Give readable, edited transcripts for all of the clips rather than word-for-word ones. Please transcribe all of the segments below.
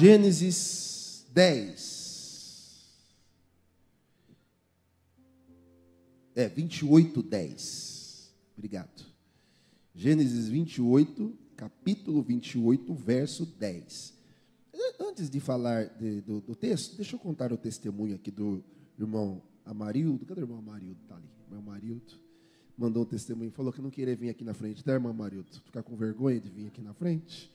Gênesis 10. 28, 10. Obrigado. Gênesis 28, capítulo 28, verso 10. Antes de falar do texto, deixa eu contar o testemunho aqui do irmão Amarildo. Cadê o irmão Amarildo? Está ali. O irmão Amarildo mandou um testemunho, falou que não queria vir aqui na frente, tá, irmão Amarildo? Ficar com vergonha de vir aqui na frente.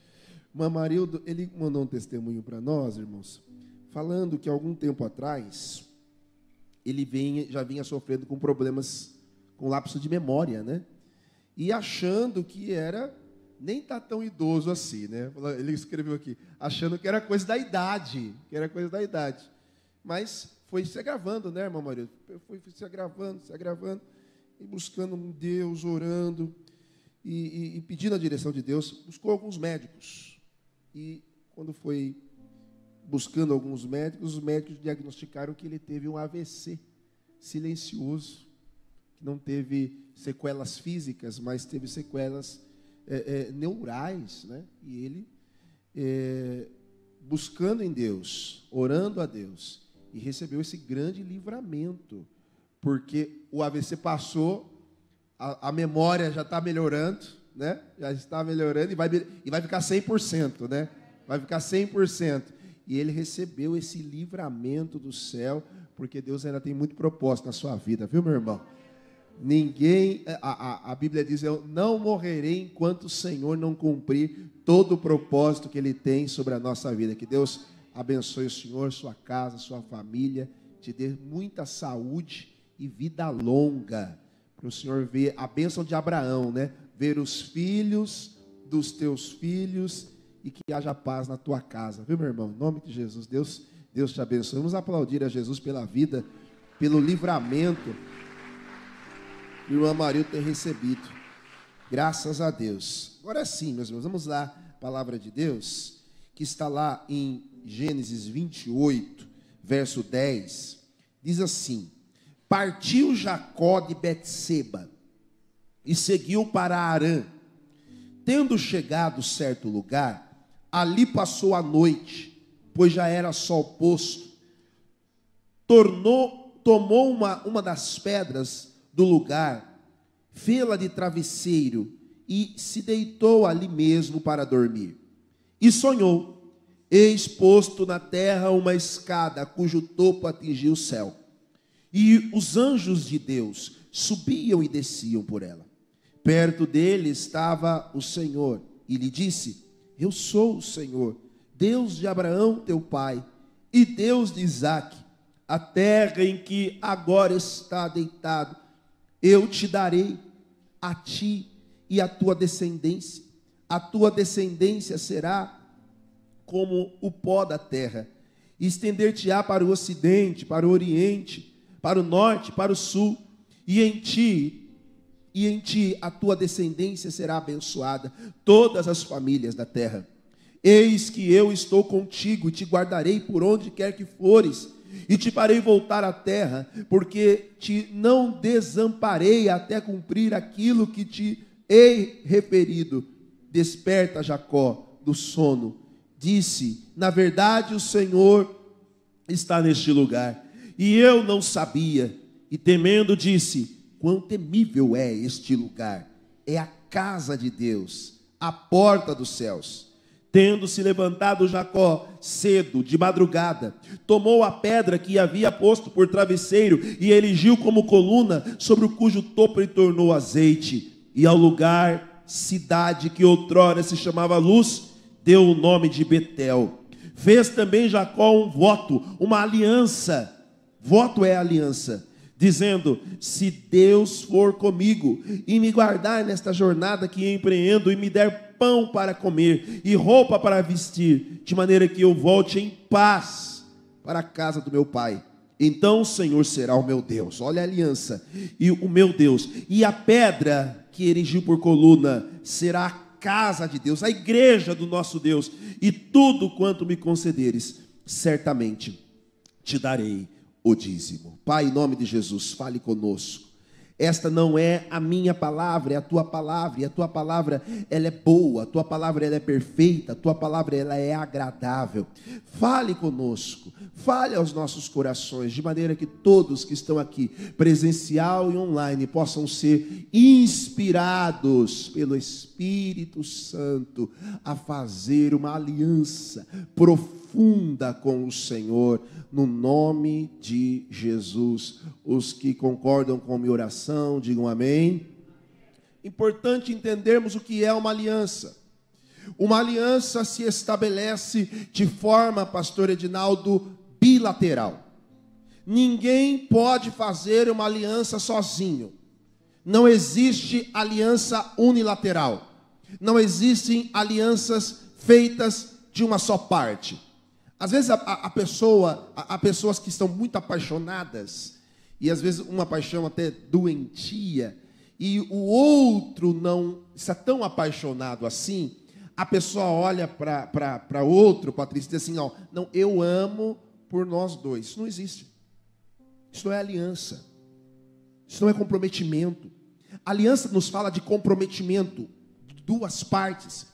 O irmão Amarildo, ele mandou um testemunho para nós, irmãos, falando que algum tempo atrás ele já vinha sofrendo com problemas, com lapso de memória, né? E achando que nem está tão idoso assim, né? Ele escreveu aqui, achando que era coisa da idade, Mas foi se agravando, né, irmão Maria? Foi se agravando, e buscando um Deus, orando, e pedindo a direção de Deus, buscou alguns médicos. E quando foi buscando alguns médicos, os médicos diagnosticaram que ele teve um AVC silencioso, que não teve sequelas físicas, mas teve sequelas neurais, né? E ele, buscando em Deus, orando a Deus, e recebeu esse grande livramento, porque o AVC passou, a memória já está melhorando, né? Já está melhorando e vai ficar 100%, né? Vai ficar 100%. E ele recebeu esse livramento do céu, porque Deus ainda tem muito propósito na sua vida, viu, meu irmão? A Bíblia diz, eu não morrerei enquanto o Senhor não cumprir todo o propósito que Ele tem sobre a nossa vida. Que Deus abençoe o Senhor, sua casa, sua família, te dê muita saúde e vida longa, para o Senhor ver a bênção de Abraão, né? Ver os filhos dos teus filhos e que haja paz na tua casa, viu, meu irmão? Em nome de Jesus, Deus te abençoe. Vamos aplaudir a Jesus pela vida, pelo livramento que o irmão Amarildo tem recebido. Graças a Deus. Agora sim, meus irmãos, vamos lá, a palavra de Deus, que está lá em Gênesis 28, verso 10, diz assim: partiu Jacó de Betseba e seguiu para Harã. Tendo chegado certo lugar, ali passou a noite, pois já era sol posto. Tomou uma das pedras do lugar, fê-la de travesseiro e se deitou ali mesmo para dormir. E sonhou, eis posto na terra uma escada, cujo topo atingia o céu. E os anjos de Deus subiam e desciam por ela. Perto dele estava o Senhor, e lhe disse: eu sou o Senhor, Deus de Abraão teu pai, e Deus de Isaque. A terra em que agora está deitado, eu te darei, a ti e a tua descendência. A tua descendência será como o pó da terra, e estender-te-á para o ocidente, para o oriente, para o norte, para o sul, e em ti a tua descendência será abençoada, todas as famílias da terra. Eis que eu estou contigo e te guardarei por onde quer que fores, e te farei voltar à terra, porque te não desamparei até cumprir aquilo que te hei referido. Desperta, Jacó, do sono. Disse: na verdade o Senhor está neste lugar, e eu não sabia. E temendo disse: quão temível é este lugar! É a casa de Deus, a porta dos céus. Tendo se levantado Jacó cedo, de madrugada, tomou a pedra que havia posto por travesseiro e erigiu como coluna, sobre o cujo topo ele tornou azeite. E ao lugar, cidade que outrora se chamava Luz, deu o nome de Betel. Fez também Jacó um voto, uma aliança. Voto é aliança, dizendo: se Deus for comigo e me guardar nesta jornada que empreendo, e me der pão para comer e roupa para vestir, de maneira que eu volte em paz para a casa do meu pai, então o Senhor será o meu Deus. Olha a aliança, e o meu Deus, e a pedra que erigiu por coluna será a casa de Deus, a igreja do nosso Deus, e tudo quanto me concederes, certamente te darei o dízimo. Pai, em nome de Jesus, fale conosco. Esta não é a minha palavra, é a tua palavra, e a tua palavra ela é boa, a tua palavra ela é perfeita, a tua palavra ela é agradável. Fale conosco, fale aos nossos corações, de maneira que todos que estão aqui, presencial e online, possam ser inspirados pelo Espírito Santo a fazer uma aliança profunda com o Senhor, no nome de Jesus. Os que concordam com minha oração, digam amém. Importante entendermos o que é uma aliança. Uma aliança se estabelece de forma, pastor Edinaldo, bilateral. Ninguém pode fazer uma aliança sozinho. Não existe aliança unilateral. Não existem alianças feitas de uma só parte. Às vezes há pessoas que estão muito apaixonadas, e às vezes uma paixão até doentia, e o outro não está tão apaixonado assim, a pessoa olha para outro, Patrícia, e diz assim, não, eu amo por nós dois. Isso não existe. Isso não é aliança. Isso não é comprometimento. A aliança nos fala de comprometimento de duas partes.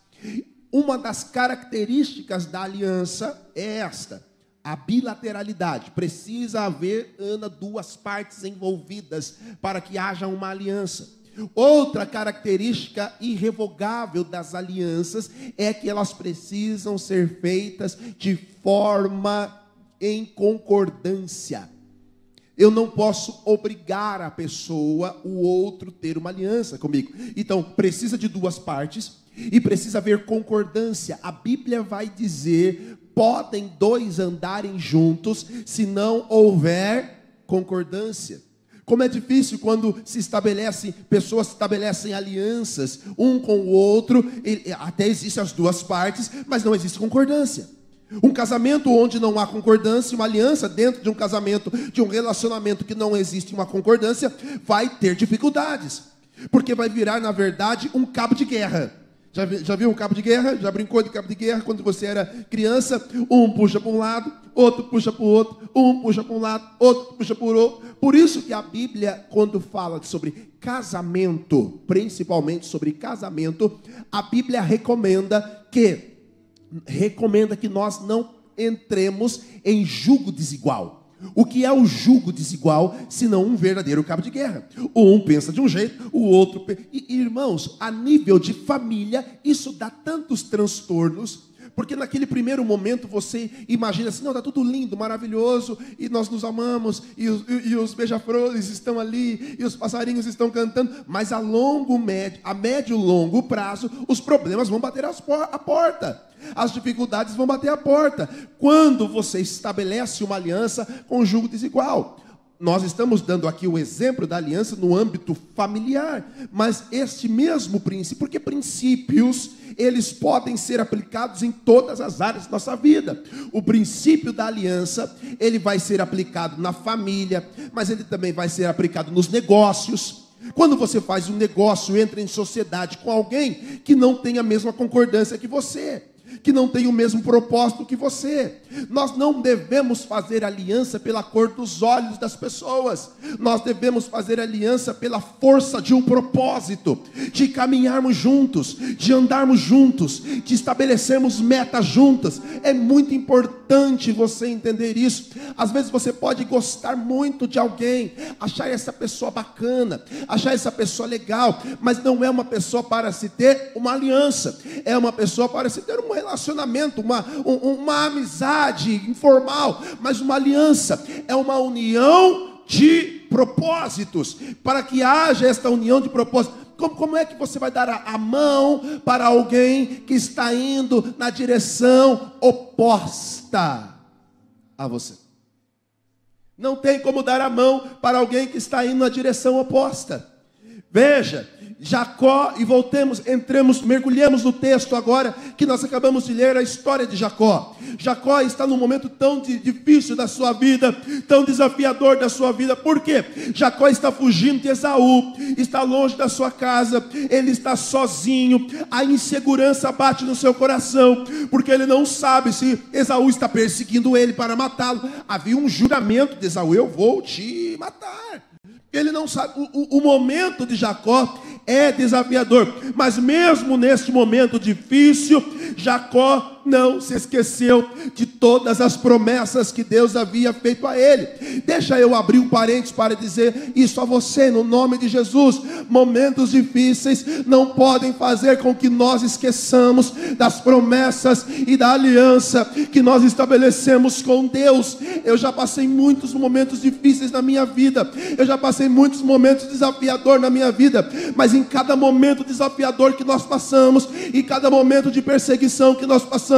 Uma das características da aliança é esta, a bilateralidade. Precisa haver, Ana, duas partes envolvidas para que haja uma aliança. Outra característica irrevogável das alianças é que elas precisam ser feitas de forma em concordância. Eu não posso obrigar a pessoa, o outro, ter uma aliança comigo. Então, precisa de duas partes e precisa haver concordância. A Bíblia vai dizer, podem dois andarem juntos se não houver concordância. Como é difícil quando pessoas estabelecem alianças um com o outro, até existem as duas partes, mas não existe concordância. Um casamento onde não há concordância, uma aliança dentro de um casamento, de um relacionamento que não existe uma concordância, vai ter dificuldades. Porque vai virar, na verdade, um cabo de guerra. Já viu um cabo de guerra? Já brincou de cabo de guerra quando você era criança? Um puxa para um lado, outro puxa para o outro, um puxa para um lado, outro puxa para o outro. Por isso que a Bíblia, quando fala sobre casamento, principalmente sobre casamento, a Bíblia recomenda que nós não entremos em jugo desigual. O que é o jugo desigual, senão um verdadeiro cabo de guerra? Um pensa de um jeito, o outro... Irmãos, a nível de família, isso dá tantos transtornos, porque naquele primeiro momento você imagina assim, não, está tudo lindo, maravilhoso, e nós nos amamos, e os beija-flores estão ali, e os passarinhos estão cantando, mas a médio e longo prazo, os problemas vão bater a porta. As dificuldades vão bater a porta. Quando você estabelece uma aliança com jugo desigual. Nós estamos dando aqui o exemplo da aliança no âmbito familiar. Mas este mesmo princípio, porque princípios, eles podem ser aplicados em todas as áreas da nossa vida. O princípio da aliança, ele vai ser aplicado na família, mas ele também vai ser aplicado nos negócios. Quando você faz um negócio, entra em sociedade com alguém que não tem a mesma concordância que você, que não tem o mesmo propósito que você. Nós não devemos fazer aliança pela cor dos olhos das pessoas. Nós devemos fazer aliança pela força de um propósito, de caminharmos juntos, de andarmos juntos, de estabelecermos metas juntas. É muito importante você entender isso. Às vezes você pode gostar muito de alguém, achar essa pessoa bacana, achar essa pessoa legal, mas não é uma pessoa para se ter uma aliança. É uma pessoa para se ter um relacionamento, uma amizade informal, mas uma aliança é uma união de propósitos. Para que haja esta união de propósitos, como é que você vai dar a mão para alguém que está indo na direção oposta a você? Não tem como dar a mão para alguém que está indo na direção oposta. Veja, Jacó, e mergulhemos no texto agora, que nós acabamos de ler a história de Jacó. Jacó está num momento tão difícil da sua vida, tão desafiador da sua vida. Por quê? Jacó está fugindo de Esaú, está longe da sua casa, ele está sozinho, a insegurança bate no seu coração, porque ele não sabe se Esaú está perseguindo ele para matá-lo. Havia um juramento de Esaú, eu vou te matar. Ele não sabe, o momento de Jacó é desafiador, mas mesmo neste momento difícil, Jacó não se esqueceu de todas as promessas que Deus havia feito a ele. Deixa eu abrir um parênteses para dizer isso a você, no nome de Jesus. Momentos difíceis não podem fazer com que nós esqueçamos das promessas e da aliança que nós estabelecemos com Deus. Eu já passei muitos momentos difíceis na minha vida, eu já passei muitos momentos desafiadores na minha vida, mas em cada momento desafiador que nós passamos, e cada momento de perseguição que nós passamos,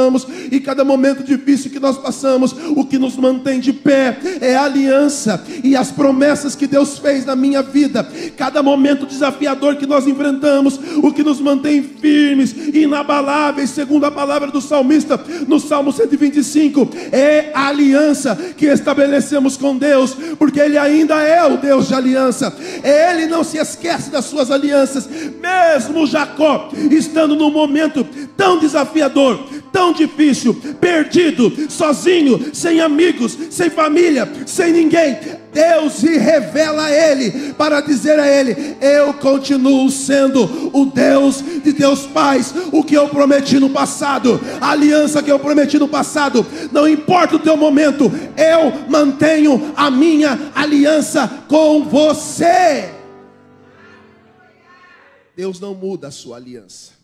e cada momento difícil que nós passamos, o que nos mantém de pé é a aliança e as promessas que Deus fez na minha vida. Cada momento desafiador que nós enfrentamos, o que nos mantém firmes, inabaláveis, segundo a palavra do salmista no Salmo 125, é a aliança que estabelecemos com Deus, porque Ele ainda é o Deus de aliança. Ele não se esquece das suas alianças. Mesmo Jacó estando num momento tão desafiador, tão difícil, perdido, sozinho, sem amigos, sem família, sem ninguém, Deus se revela a ele para dizer a ele: eu continuo sendo o Deus de teus pais. O que eu prometi no passado, a aliança que eu prometi no passado, não importa o teu momento, eu mantenho a minha aliança com você. Deus não muda a sua aliança.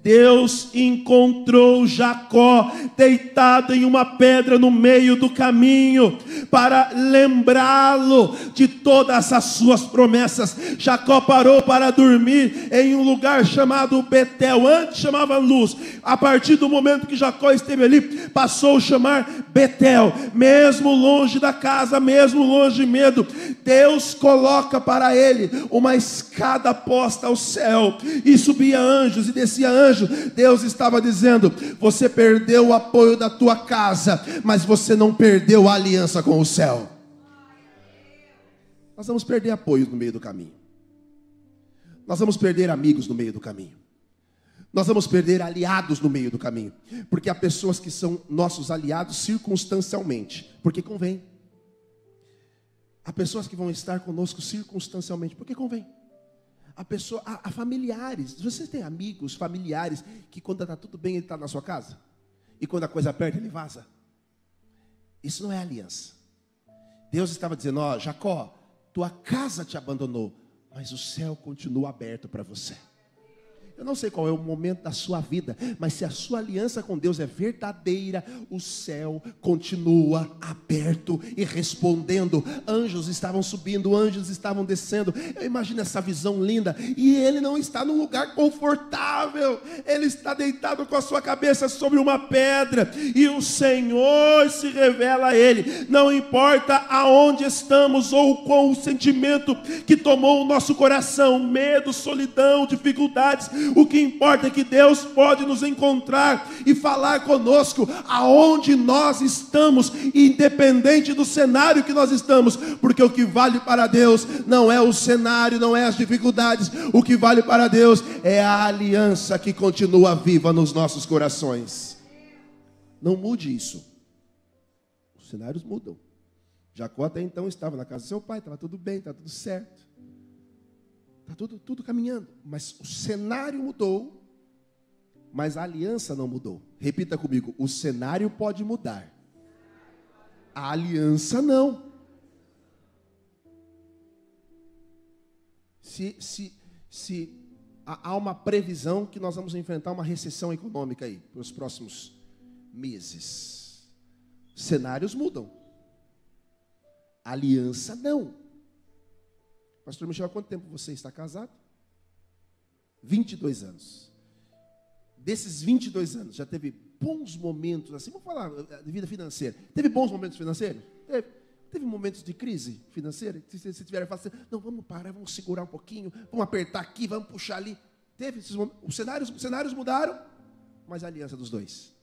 Deus encontrou Jacó deitado em uma pedra no meio do caminho para lembrá-lo de todas as suas promessas. Jacó parou para dormir em um lugar chamado Betel. Antes chamava Luz. A partir do momento que Jacó esteve ali, passou a chamar Betel. Mesmo longe da casa, mesmo longe de medo, Deus coloca para ele uma escada posta ao céu, e subia anjos e descia anjo. Deus estava dizendo: você perdeu o apoio da tua casa, mas você não perdeu a aliança com o céu. Nós vamos perder apoio no meio do caminho, nós vamos perder amigos no meio do caminho, nós vamos perder aliados no meio do caminho, porque há pessoas que são nossos aliados circunstancialmente, porque convém. Há pessoas que vão estar conosco circunstancialmente, porque convém. Há familiares. Você tem amigos, familiares, que quando está tudo bem ele está na sua casa, e quando a coisa aperta ele vaza? Isso não é aliança. Deus estava dizendo: ó, Jacó, tua casa te abandonou, mas o céu continua aberto para você. Eu não sei qual é o momento da sua vida, mas se a sua aliança com Deus é verdadeira, o céu continua aberto e respondendo. Anjos estavam subindo, anjos estavam descendo. Eu imagino essa visão linda. E ele não está num lugar confortável, ele está deitado com a sua cabeça sobre uma pedra, e o Senhor se revela a ele. Não importa aonde estamos ou qual o sentimento que tomou o nosso coração, medo, solidão, dificuldades, o que importa é que Deus pode nos encontrar e falar conosco aonde nós estamos, independente do cenário que nós estamos, porque o que vale para Deus não é o cenário, não é as dificuldades. O que vale para Deus é a aliança que continua viva nos nossos corações. Não mude isso. Os cenários mudam. Jacó até então estava na casa do seu pai, estava tudo bem, estava tudo certo. Está tudo caminhando, mas o cenário mudou, mas a aliança não mudou. Repita comigo: o cenário pode mudar, a aliança não. Se há uma previsão que nós vamos enfrentar uma recessão econômica aí, para os próximos meses, cenários mudam, a aliança não. Pastor Michel, há quanto tempo você está casado? 22 anos. Desses 22 anos, já teve bons momentos, assim, vamos falar de vida financeira. Teve bons momentos financeiros? Teve momentos de crise financeira? Se tiver, fala assim: não, vamos parar, vamos segurar um pouquinho, vamos apertar aqui, vamos puxar ali. Teve esses momentos. Os cenários mudaram, mas a aliança dos dois.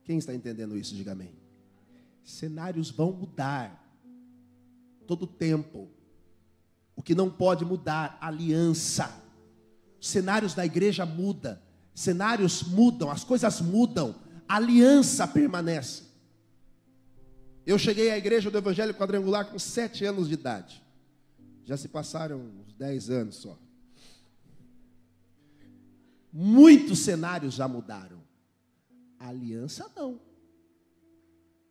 Quem está entendendo isso, diga amém. Cenários vão mudar todo o tempo. O que não pode mudar, aliança. Cenários da igreja mudam, cenários mudam, as coisas mudam, a aliança permanece. Eu cheguei à igreja do Evangelho Quadrangular com 7 anos de idade. Já se passaram uns 10 anos só. Muitos cenários já mudaram. A aliança não.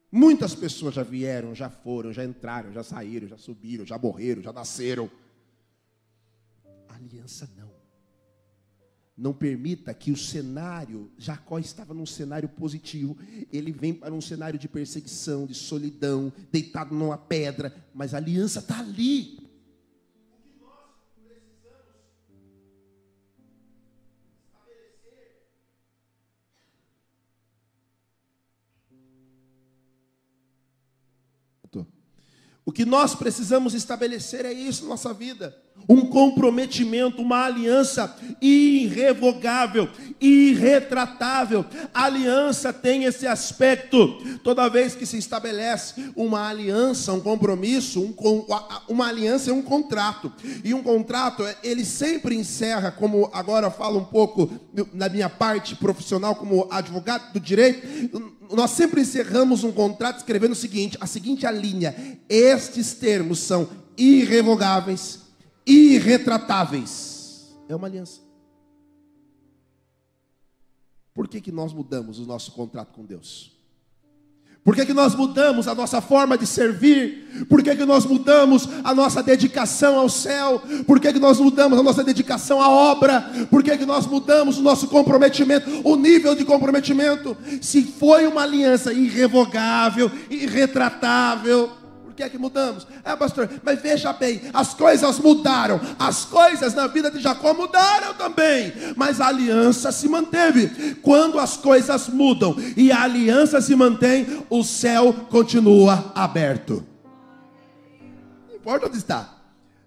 Muitas pessoas já vieram, já foram, já entraram, já saíram, já subiram, já morreram, já nasceram. A aliança não. Não permita que o cenário, Jacó estava num cenário positivo, ele vem para um cenário de perseguição, de solidão, deitado numa pedra, mas a aliança está ali. O que nós precisamos estabelecer é isso na nossa vida. Um comprometimento, uma aliança irrevogável, irretratável. A aliança tem esse aspecto. Toda vez que se estabelece uma aliança, um compromisso, uma aliança é um contrato. E um contrato, ele sempre encerra, como agora eu falo um pouco na minha parte profissional como advogado do direito, nós sempre encerramos um contrato escrevendo a seguinte linha: estes termos são irrevogáveis, irretratáveis. É uma aliança. Por que nós mudamos o nosso contrato com Deus? Por que nós mudamos a nossa forma de servir? Por que nós mudamos a nossa dedicação ao céu? Por que nós mudamos a nossa dedicação à obra? Por que nós mudamos o nosso comprometimento, o nível de comprometimento? Se foi uma aliança irrevogável, irretratável, por que mudamos? Pastor, mas veja bem, as coisas mudaram. As coisas na vida de Jacó mudaram também, mas a aliança se manteve. Quando as coisas mudam e a aliança se mantém, o céu continua aberto. Não importa onde está.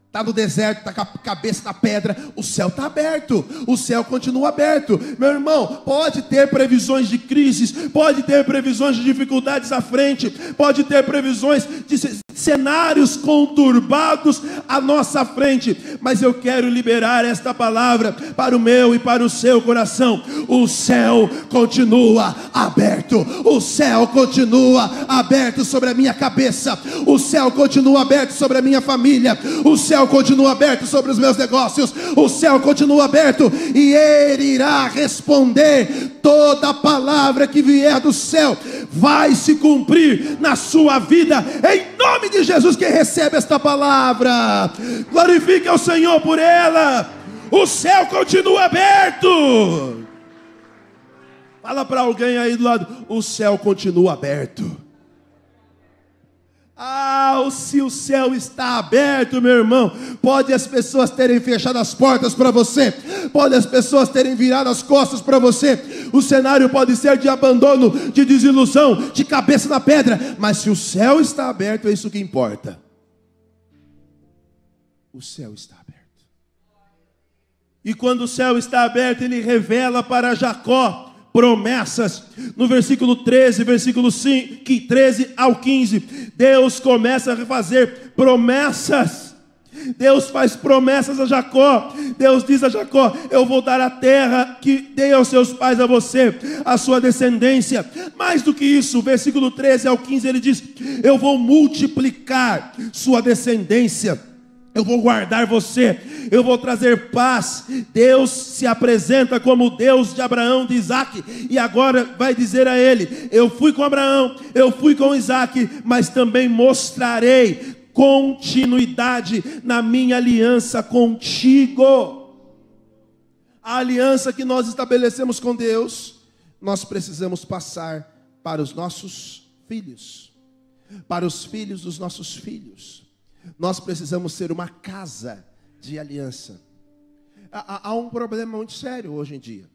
Está no deserto, está com a cabeça na pedra, o céu está aberto, o céu continua aberto. Meu irmão, pode ter previsões de crises, pode ter previsões de dificuldades à frente, pode ter previsões de cenários conturbados à nossa frente, mas eu quero liberar esta palavra para o meu e para o seu coração. O céu continua aberto, o céu continua aberto sobre a minha cabeça, o céu continua aberto sobre a minha família, o céu continua aberto sobre os meus negócios, o céu continua aberto e Ele irá responder. Toda palavra que vier do céu vai se cumprir na sua vida, em nome de Jesus. Quem recebe esta palavra, glorifique ao Senhor por ela. O céu continua aberto. Fala para alguém aí do lado: o céu continua aberto. Se o céu está aberto, meu irmão, pode as pessoas terem fechado as portas para você, pode as pessoas terem virado as costas para você, o cenário pode ser de abandono, de desilusão, de cabeça na pedra, mas se o céu está aberto, é isso que importa. O céu está aberto. E quando o céu está aberto, ele revela para Jacó promessas. No versículo 13, versículo 13 ao 15, Deus começa a fazer promessas. Deus faz promessas a Jacó. Deus diz a Jacó: eu vou dar a terra que dei aos seus pais a você, a sua descendência. Mais do que isso, versículo 13 ao 15, ele diz: eu vou multiplicar sua descendência, eu vou guardar você, eu vou trazer paz. Deus se apresenta como Deus de Abraão, de Isaac, e agora vai dizer a ele: eu fui com Abraão, eu fui com Isaac, mas também mostrarei continuidade na minha aliança contigo. A aliança que nós estabelecemos com Deus, nós precisamos passar para os nossos filhos, para os filhos dos nossos filhos. Nós precisamos ser uma casa de aliança. Há um problema muito sério hoje em dia: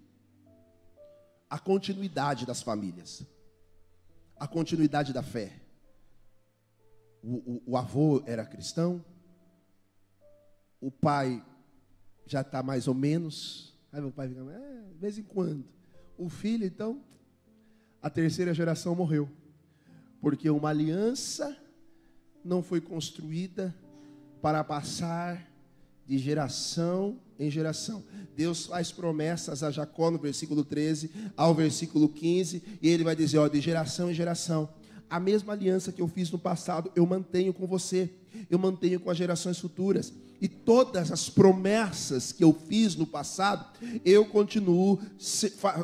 a continuidade das famílias, a continuidade da fé. O avô era cristão, o pai já está mais ou menos, aí meu pai fica, de vez em quando. O filho, então, a terceira geração morreu, porque uma aliança não foi construída para passar de geração em geração. Deus faz promessas a Jacó no versículo 13 ao versículo 15, e ele vai dizer: de geração em geração, a mesma aliança que eu fiz no passado, eu mantenho com você, eu mantenho com as gerações futuras. E todas as promessas que eu fiz no passado, eu continuo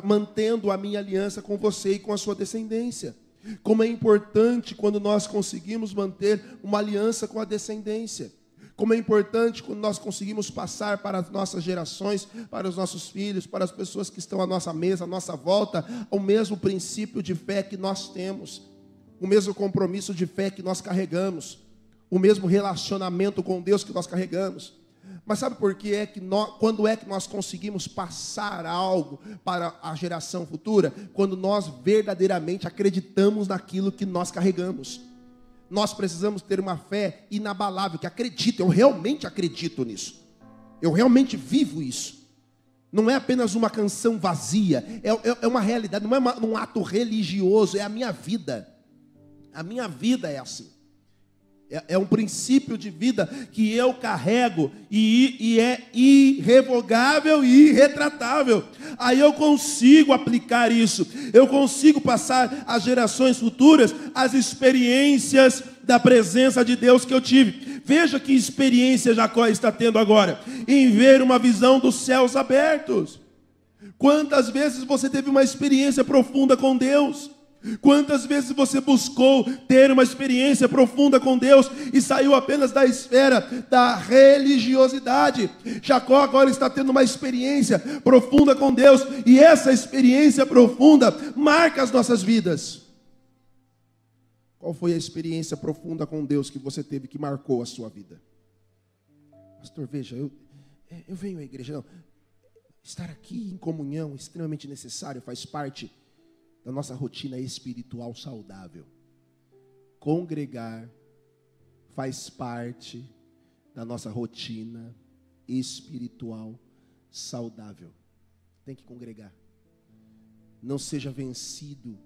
mantendo a minha aliança com você e com a sua descendência. Como é importante quando nós conseguimos manter uma aliança com a descendência. Como é importante quando nós conseguimos passar para as nossas gerações, para os nossos filhos, para as pessoas que estão à nossa mesa, à nossa volta, o mesmo princípio de fé que nós temos, o mesmo compromisso de fé que nós carregamos, o mesmo relacionamento com Deus que nós carregamos. Mas sabe por que quando é que nós conseguimos passar algo para a geração futura? Quando nós verdadeiramente acreditamos naquilo que nós carregamos. Nós precisamos ter uma fé inabalável, que acredita, eu realmente acredito nisso. Eu realmente vivo isso. Não é apenas uma canção vazia, é uma realidade, não é um ato religioso, é a minha vida. A minha vida é assim. É um princípio de vida que eu carrego e é irrevogável e irretratável. Aí eu consigo aplicar isso. Eu consigo passar às gerações futuras as experiências da presença de Deus que eu tive. Veja que experiência Jacó está tendo agora, em ver uma visão dos céus abertos. Quantas vezes você teve uma experiência profunda com Deus? Quantas vezes você buscou ter uma experiência profunda com Deus e saiu apenas da esfera da religiosidade? Jacó agora está tendo uma experiência profunda com Deus, e essa experiência profunda marca as nossas vidas. Qual foi a experiência profunda com Deus que você teve que marcou a sua vida? Pastor, veja, eu venho à igreja, não. Estar aqui em comunhão é extremamente necessário, faz parte da nossa rotina espiritual saudável. Congregar faz parte da nossa rotina espiritual saudável. Tem que congregar. Não seja vencido,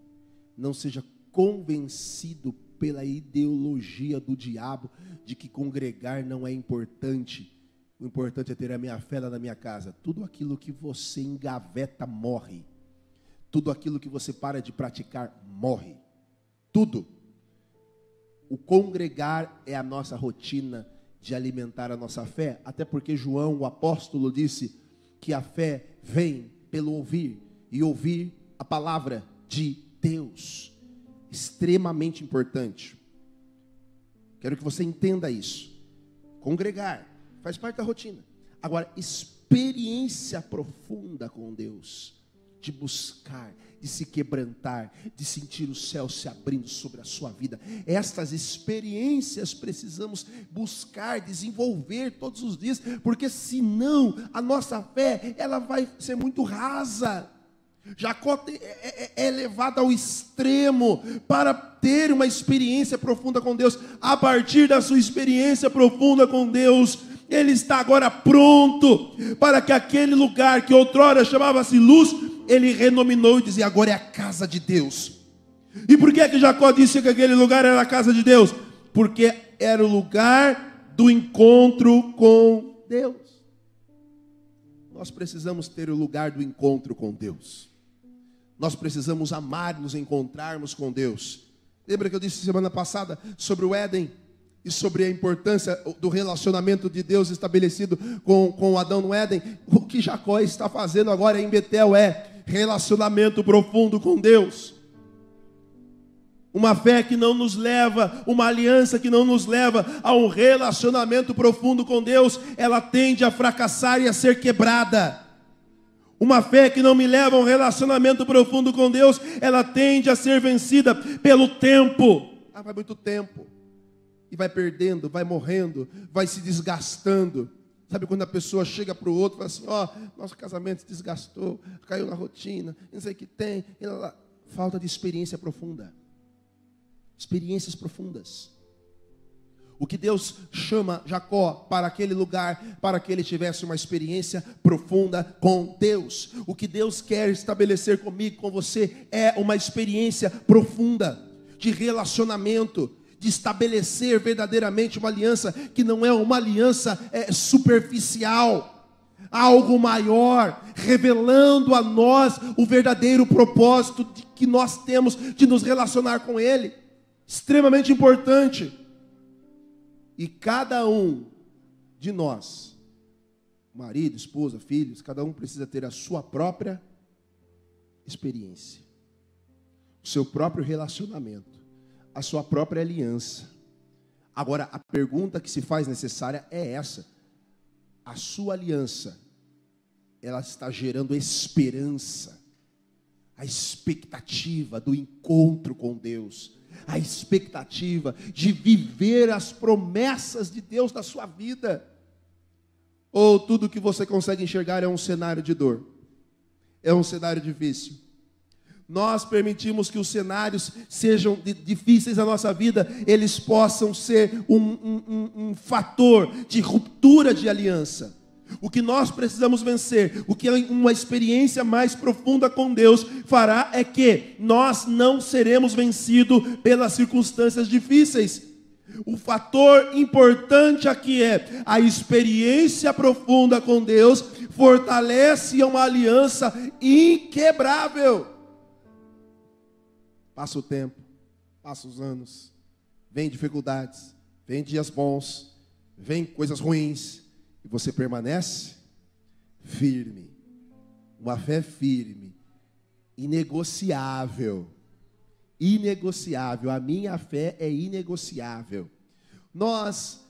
não seja convencido pela ideologia do diabo de que congregar não é importante. O importante é ter a minha fé lá na minha casa. Tudo aquilo que você engaveta morre. Tudo aquilo que você para de praticar morre. Tudo. O congregar é a nossa rotina de alimentar a nossa fé. Até porque João, o apóstolo, disse que a fé vem pelo ouvir. E ouvir a palavra de Deus. Extremamente importante. Quero que você entenda isso. Congregar faz parte da rotina. Agora, experiência profunda com Deus, de buscar, de se quebrantar, de sentir o céu se abrindo sobre a sua vida. Estas experiências precisamos buscar, desenvolver todos os dias, porque senão a nossa fé, ela vai ser muito rasa. Jacó é levado ao extremo para ter uma experiência profunda com Deus. A partir da sua experiência profunda com Deus, ele está agora pronto para que aquele lugar que outrora chamava-se Luz, ele renominou e dizia, agora é a casa de Deus. E por que Jacó disse que aquele lugar era a casa de Deus? Porque era o lugar do encontro com Deus. Nós precisamos ter o lugar do encontro com Deus. Nós precisamos amar e nos encontrarmos com Deus. Lembra que eu disse semana passada sobre o Éden? E sobre a importância do relacionamento de Deus estabelecido com Adão no Éden? O que Jacó está fazendo agora em Betel é relacionamento profundo com Deus. Uma fé que não nos leva, uma aliança que não nos leva a um relacionamento profundo com Deus, ela tende a fracassar e a ser quebrada. Uma fé que não me leva a um relacionamento profundo com Deus, ela tende a ser vencida pelo tempo. Vai muito tempo. E vai perdendo, vai morrendo, vai se desgastando. Sabe quando a pessoa chega para o outro e fala assim, nosso casamento se desgastou, caiu na rotina, não sei o que tem. Falta de experiência profunda. Experiências profundas. O que Deus chama Jacó para aquele lugar, para que ele tivesse uma experiência profunda com Deus. O que Deus quer estabelecer comigo, com você, é uma experiência profunda de relacionamento, de estabelecer verdadeiramente uma aliança que não é uma aliança superficial, algo maior, revelando a nós o verdadeiro propósito que nós temos de nos relacionar com Ele. extremamente importante. E cada um de nós, marido, esposa, filhos, cada um precisa ter a sua própria experiência, o seu próprio relacionamento, a sua própria aliança. Agora, a pergunta que se faz necessária é essa: a sua aliança, ela está gerando esperança, a expectativa do encontro com Deus, a expectativa de viver as promessas de Deus na sua vida? Ou tudo que você consegue enxergar é um cenário de dor, é um cenário difícil? Nós permitimos que os cenários sejam difíceis na nossa vida, eles possam ser um fator de ruptura de aliança. O que nós precisamos vencer, o que uma experiência mais profunda com Deus fará, é que nós não seremos vencidos pelas circunstâncias difíceis. O fator importante aqui é a experiência profunda com Deus fortalece uma aliança inquebrável. Passa o tempo, passa os anos, vem dificuldades, vem dias bons, vem coisas ruins, e você permanece firme. Uma fé firme, inegociável. Inegociável, a minha fé é inegociável. Nós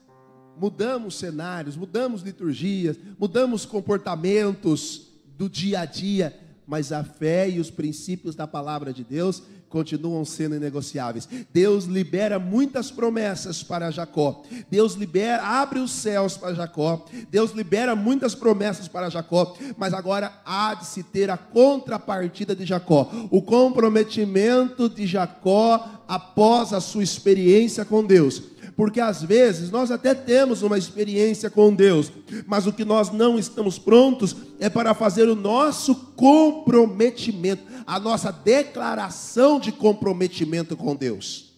mudamos cenários, mudamos liturgias, mudamos comportamentos do dia a dia, mas a fé e os princípios da palavra de Deus continuam sendo inegociáveis. Deus libera muitas promessas para Jacó. Deus abre os céus para Jacó. Deus libera muitas promessas para Jacó, mas agora há de se ter a contrapartida de Jacó, o comprometimento de Jacó após a sua experiência com Deus. Porque às vezes nós até temos uma experiência com Deus, mas o que nós não estamos prontos é para fazer o nosso comprometimento, a nossa declaração de comprometimento com Deus.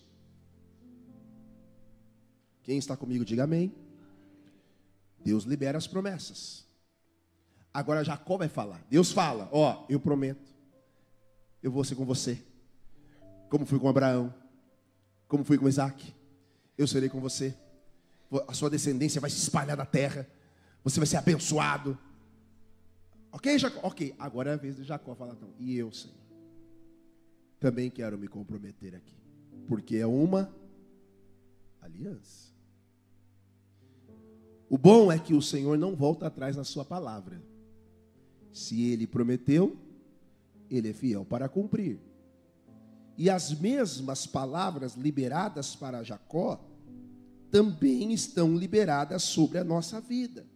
Quem está comigo, diga amém. Deus libera as promessas. Agora Jacó vai falar. Deus fala: ó, eu prometo, eu vou ser com você, como fui com Abraão, como fui com Isaac. Eu serei com você, a sua descendência vai se espalhar na terra, você vai ser abençoado. Ok, Jacó? Ok, agora é a vez de Jacó falar, então, e eu, Senhor, também quero me comprometer aqui, porque é uma aliança. O bom é que o Senhor não volta atrás na sua palavra. Se Ele prometeu, Ele é fiel para cumprir. E as mesmas palavras liberadas para Jacó também estão liberadas sobre a nossa vida.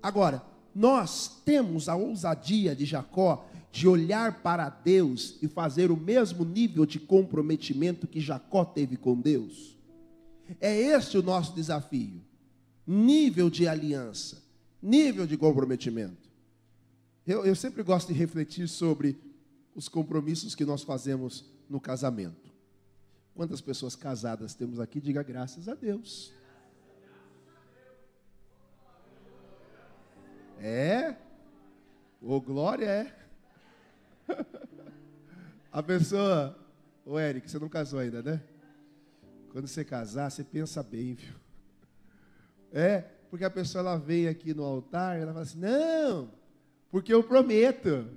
Agora, nós temos a ousadia de Jacó de olhar para Deus e fazer o mesmo nível de comprometimento que Jacó teve com Deus? É este o nosso desafio. Nível de aliança, nível de comprometimento. Eu sempre gosto de refletir sobre os compromissos que nós fazemos no casamento. Quantas pessoas casadas temos aqui? Diga graças a Deus. É? Ô, glória é. A pessoa, ô Eric, você não casou ainda, né? Quando você casar, você pensa bem, viu? É, porque a pessoa, ela vem aqui no altar, ela fala assim, não, porque eu prometo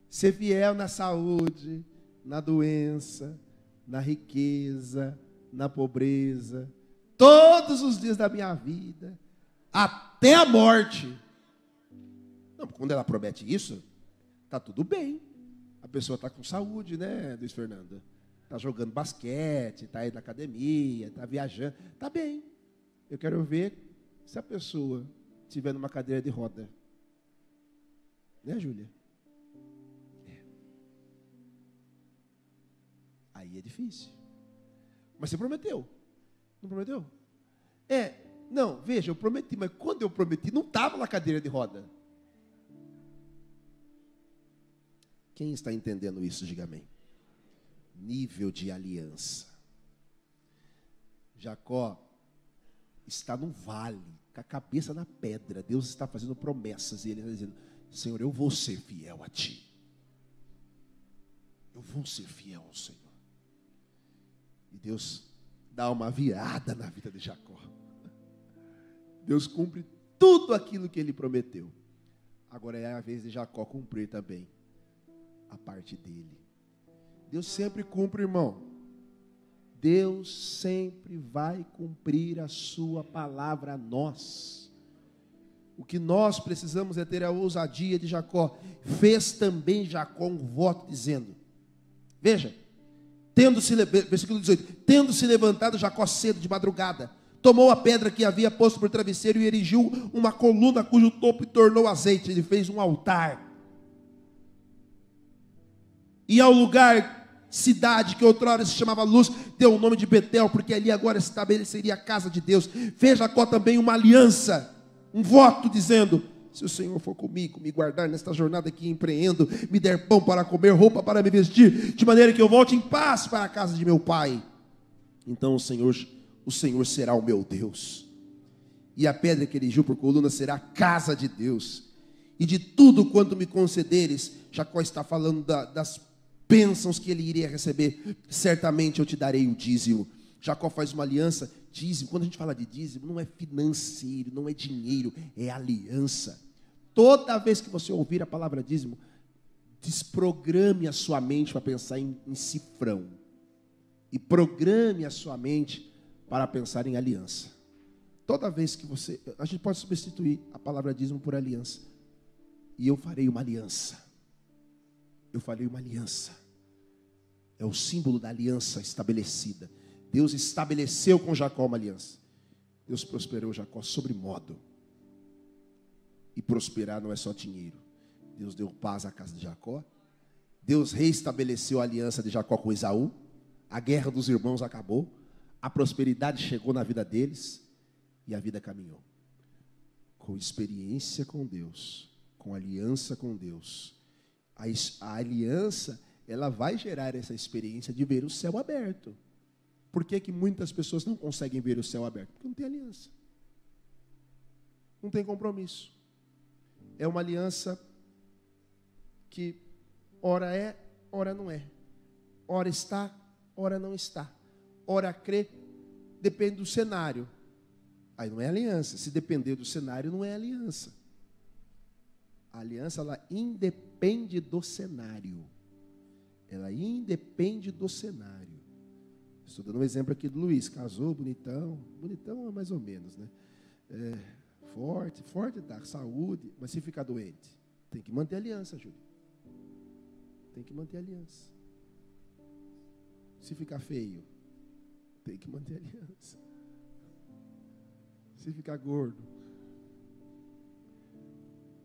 ser fiel na saúde, na doença, na riqueza, na pobreza, todos os dias da minha vida, até a morte. Não, quando ela promete isso, está tudo bem. A pessoa está com saúde, né, Luiz Fernando? Está jogando basquete, está aí na academia, está viajando, está bem. Eu quero ver se a pessoa estiver numa cadeira de roda. Né, Júlia? Aí é difícil. Mas você prometeu. Não prometeu? Não, veja, eu prometi, mas quando eu prometi, não estava na cadeira de roda. Quem está entendendo isso, diga amém. Nível de aliança. Jacó está no vale, com a cabeça na pedra. Deus está fazendo promessas e ele está dizendo, Senhor, eu vou ser fiel a Ti. Eu vou ser fiel ao Senhor. E Deus dá uma virada na vida de Jacó. Deus cumpre tudo aquilo que ele prometeu. Agora é a vez de Jacó cumprir também a parte dele. Deus sempre cumpre, irmão. Deus sempre vai cumprir a sua palavra a nós. O que nós precisamos é ter a ousadia de Jacó. Fez também Jacó um voto dizendo, veja, versículo 18, tendo-se levantado Jacó cedo de madrugada, tomou a pedra que havia posto por travesseiro e erigiu uma coluna cujo topo tornou azeite. Ele fez um altar. E ao lugar, cidade que outrora se chamava Luz, deu o nome de Betel, porque ali agora estabeleceria a casa de Deus. Fez Jacó também uma aliança, um voto, dizendo, se o Senhor for comigo, me guardar nesta jornada que empreendo, me der pão para comer, roupa para me vestir, de maneira que eu volte em paz para a casa de meu pai, então o Senhor será o meu Deus, e a pedra que erigiu por coluna será a casa de Deus, e de tudo quanto me concederes. Jacó está falando das bênçãos que ele iria receber. Certamente eu te darei o dízimo. Jacó faz uma aliança. Dízimo, quando a gente fala de dízimo, não é financeiro, não é dinheiro, é aliança. Toda vez que você ouvir a palavra dízimo, desprograme a sua mente para pensar em cifrão, e programe a sua mente para pensar em aliança. Toda vez que a gente pode substituir a palavra dízimo por aliança. E eu farei uma aliança. Eu farei uma aliança. É o símbolo da aliança estabelecida. Deus estabeleceu com Jacó uma aliança. Deus prosperou Jacó sobremodo. E prosperar não é só dinheiro. Deus deu paz à casa de Jacó. Deus reestabeleceu a aliança de Jacó com Esaú. A guerra dos irmãos acabou. A prosperidade chegou na vida deles. E a vida caminhou. Com experiência com Deus. Com aliança com Deus. A aliança, ela vai gerar essa experiência de ver o céu aberto. Por que muitas pessoas não conseguem ver o céu aberto? Porque não tem aliança. Não tem compromisso. É uma aliança que ora é, ora não é. Ora está, ora não está. Ora crê, depende do cenário. Aí não é aliança. Se depender do cenário, não é aliança. A aliança, ela independe do cenário. Ela independe do cenário. Estou dando um exemplo aqui do Luiz. Casou, bonitão. Bonitão é mais ou menos, né? Forte dá saúde. Mas se ficar doente, tem que manter a aliança, Júlio. Tem que manter a aliança. Se ficar feio, tem que manter a aliança. Se ficar gordo.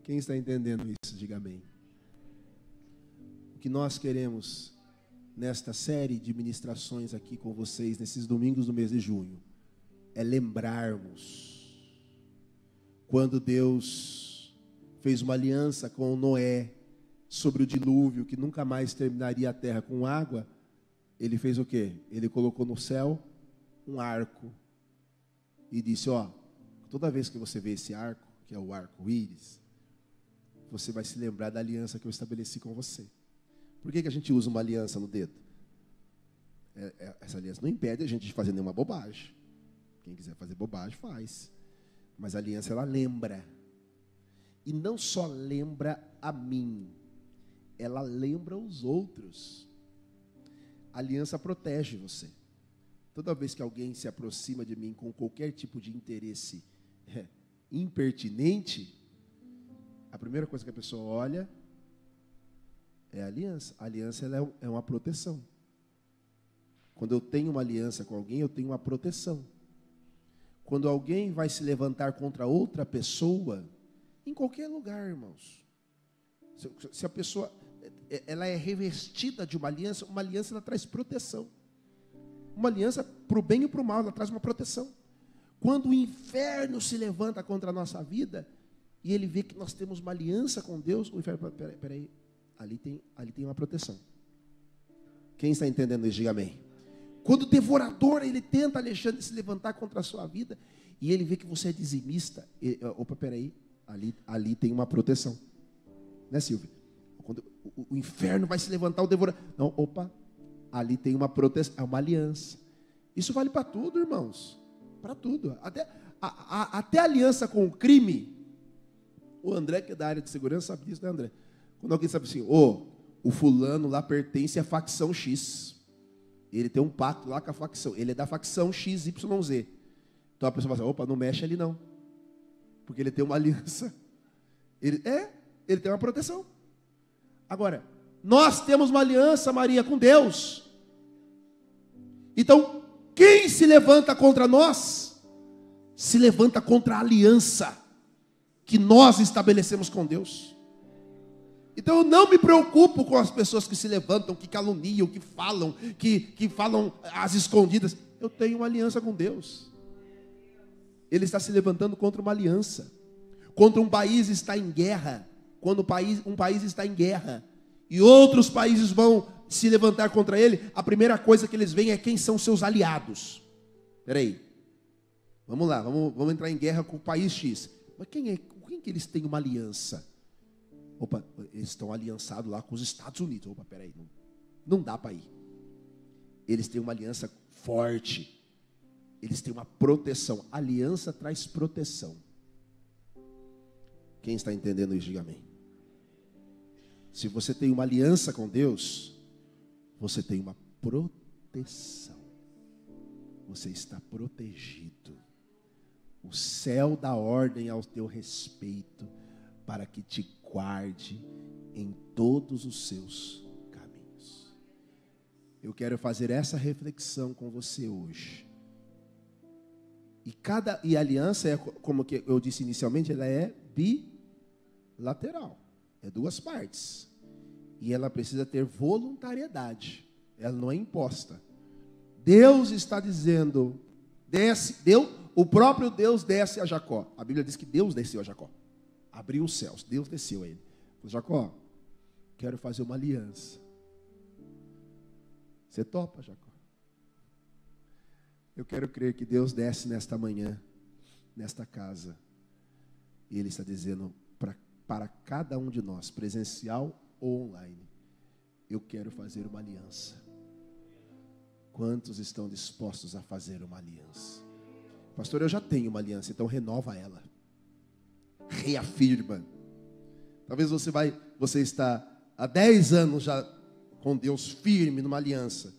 Quem está entendendo isso, diga amém. O que nós queremos nesta série de ministrações aqui com vocês, nesses domingos do mês de junho, é lembrarmos quando Deus fez uma aliança com Noé sobre o dilúvio, que nunca mais terminaria a terra com água. Ele fez o quê? Ele colocou no céu um arco e disse, toda vez que você vê esse arco, que é o arco-íris, você vai se lembrar da aliança que eu estabeleci com você. Por que a gente usa uma aliança no dedo? Essa aliança não impede a gente de fazer nenhuma bobagem. Quem quiser fazer bobagem, faz. Mas a aliança, ela lembra. E não só lembra a mim, ela lembra os outros. A aliança protege você. Toda vez que alguém se aproxima de mim com qualquer tipo de interesse impertinente, a primeira coisa que a pessoa olha é a aliança. A aliança, ela é uma proteção. Quando eu tenho uma aliança com alguém, eu tenho uma proteção. Quando alguém vai se levantar contra outra pessoa, em qualquer lugar, irmãos, se a pessoa ela é revestida de uma aliança ela traz proteção. Uma aliança para o bem e para o mal, ela traz uma proteção. Quando o inferno se levanta contra a nossa vida, e ele vê que nós temos uma aliança com Deus, o inferno, peraí, ali tem uma proteção. Quem está entendendo isso, diga amém. Quando o devorador, ele tenta, Alexandre, se levantar contra a sua vida, e ele vê que você é dizimista, peraí, ali tem uma proteção. Né, Silvia? Quando o inferno vai se levantar, o devorador, não, ali tem uma proteção, é uma aliança. Isso vale para tudo, irmãos. Para tudo. Até aliança com o crime. O André, que é da área de segurança, sabe disso, né, André? Quando alguém sabe assim, o fulano lá pertence à facção X. Ele tem um pacto lá com a facção. Ele é da facção XYZ. Então a pessoa fala assim, opa, não mexe ali não. Porque ele tem uma aliança. Ele tem uma proteção. Agora, nós temos uma aliança, Maria, com Deus. Então, quem se levanta contra nós, se levanta contra a aliança que nós estabelecemos com Deus. Então eu não me preocupo com as pessoas que se levantam, que caluniam, que falam às escondidas. Eu tenho uma aliança com Deus. Ele está se levantando contra uma aliança. Contra um país está em guerra. Quando um país está em guerra e outros países vão se levantar contra ele, a primeira coisa que eles veem é quem são seus aliados. Espera aí. Vamos lá, vamos entrar em guerra com o país X. Mas com quem que eles têm uma aliança? Opa, eles estão aliançados lá com os Estados Unidos. Opa, peraí, não dá para ir. Eles têm uma aliança forte. Eles têm uma proteção. Aliança traz proteção. Quem está entendendo isso, diga amém. Se você tem uma aliança com Deus, você tem uma proteção. Você está protegido. O céu dá ordem ao teu respeito para que te guarde em todos os seus caminhos. Eu quero fazer essa reflexão com você hoje. E a aliança, como que eu disse inicialmente, ela é bilateral. É duas partes. E ela precisa ter voluntariedade. Ela não é imposta. Deus está dizendo, o próprio Deus desce a Jacó. A Bíblia diz que Deus desceu a Jacó. Abriu os céus, Deus desceu a ele. Falou, Jacó, quero fazer uma aliança. Você topa, Jacó? Eu quero crer que Deus desce nesta manhã, nesta casa. E Ele está dizendo para cada um de nós, presencial ou online, eu quero fazer uma aliança. Quantos estão dispostos a fazer uma aliança? Pastor, eu já tenho uma aliança, então renova ela. Reafirma. Talvez você está há 10 anos já com Deus firme numa aliança.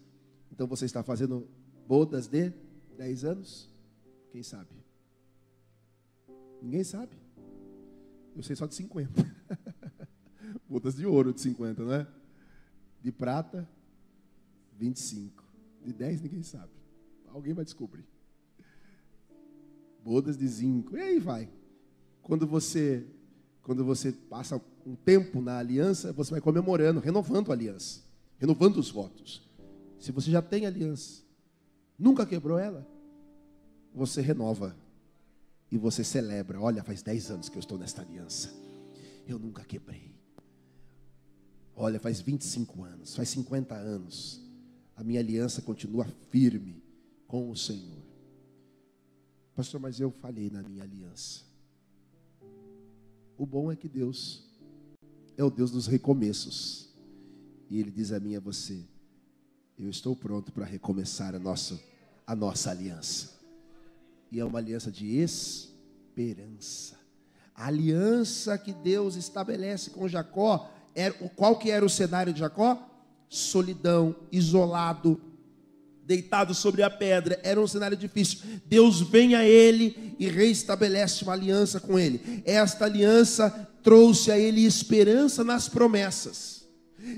Então você está fazendo bodas de 10 anos? Quem sabe? Ninguém sabe. Eu sei só de 50. Bodas de ouro de 50, não é? De prata, 25. De 10 ninguém sabe. Alguém vai descobrir. Bodas de zinco. E aí vai. Quando você passa um tempo na aliança, você vai comemorando, renovando a aliança, renovando os votos. Se você já tem aliança, nunca quebrou ela, você renova e você celebra. Olha, faz 10 anos que eu estou nesta aliança, eu nunca quebrei. Olha, faz 25 anos, faz 50 anos, a minha aliança continua firme com o Senhor. Pastor, mas eu falhei na minha aliança. O bom é que Deus é o Deus dos recomeços. E Ele diz a mim e a você, eu estou pronto para recomeçar a nossa aliança. E é uma aliança de esperança. A aliança que Deus estabelece com Jacó, qual que era o cenário de Jacó? Solidão, isolado, deitado sobre a pedra. Era um cenário difícil. Deus vem a ele e reestabelece uma aliança com ele. Esta aliança trouxe a ele esperança nas promessas.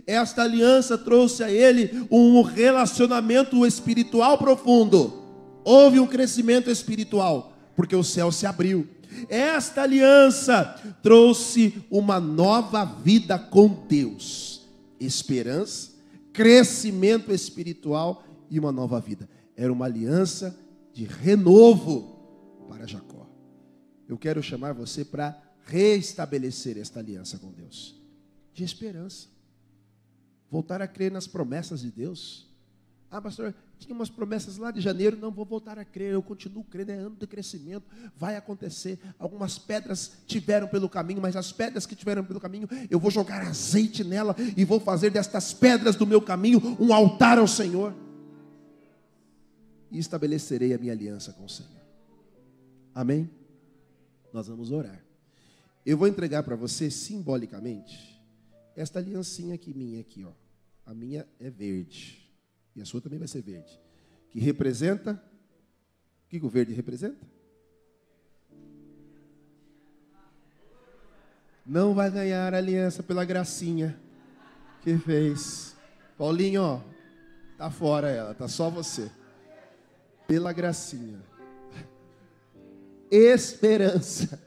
Esta aliança trouxe a ele um relacionamento espiritual profundo. Houve um crescimento espiritual, porque o céu se abriu. Esta aliança trouxe uma nova vida com Deus. Esperança, crescimento espiritual e uma nova vida. Era uma aliança de renovo para Jacó. Eu quero chamar você para reestabelecer esta aliança com Deus. De esperança. Voltar a crer nas promessas de Deus. Ah, pastor, tinha umas promessas lá de janeiro. Não, vou voltar a crer. Eu continuo crendo, é ano de crescimento. Vai acontecer. Algumas pedras tiveram pelo caminho, mas as pedras que tiveram pelo caminho, eu vou jogar azeite nela e vou fazer destas pedras do meu caminho um altar ao Senhor. e estabelecerei a minha aliança com o Senhor. Amém? Nós vamos orar. Eu vou entregar para você, simbolicamente, esta aliancinha aqui, minha aqui, ó. A minha é verde. E a sua também vai ser verde. Que representa... O que o verde representa? Não vai ganhar a aliança pela gracinha que fez. Paulinho, ó, tá fora ela, tá só você. Pela gracinha. Esperança.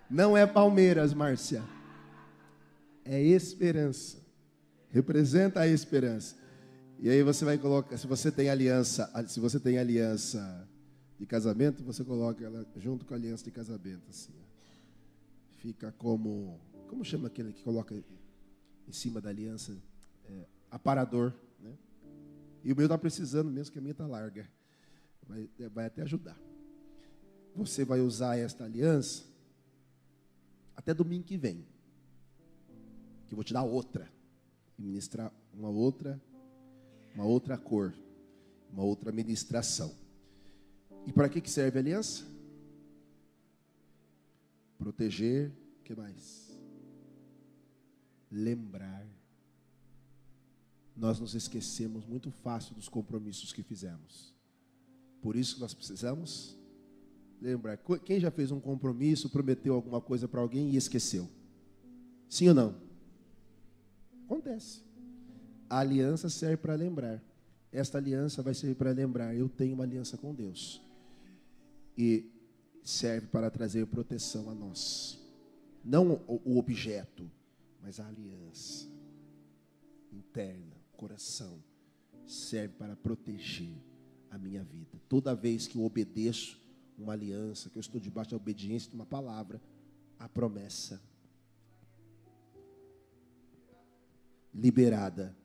Não é Palmeiras, Márcia. É esperança. Representa a esperança. E aí você vai colocar, se você tem aliança de casamento, você coloca ela junto com a aliança de casamento, assim. Fica como chama aquele que coloca em cima da aliança? Aparador, né? E o meu está precisando mesmo, que a minha está larga. Vai até ajudar. Você vai usar esta aliança até domingo que vem. Que eu vou te dar outra. E ministrar uma outra cor. Uma outra ministração. E para que serve a aliança? Proteger, o que mais? Lembrar. Nós nos esquecemos muito fácil dos compromissos que fizemos. Por isso que nós precisamos lembrar. Quem já fez um compromisso, prometeu alguma coisa para alguém e esqueceu? Sim ou não? Acontece. A aliança serve para lembrar. Esta aliança vai servir para lembrar. Eu tenho uma aliança com Deus. E serve para trazer proteção a nós. Não o objeto, mas a aliança interna, coração, serve para proteger a minha vida. Toda vez que eu obedeço uma aliança, que eu estou debaixo da obediência de uma palavra, a promessa liberada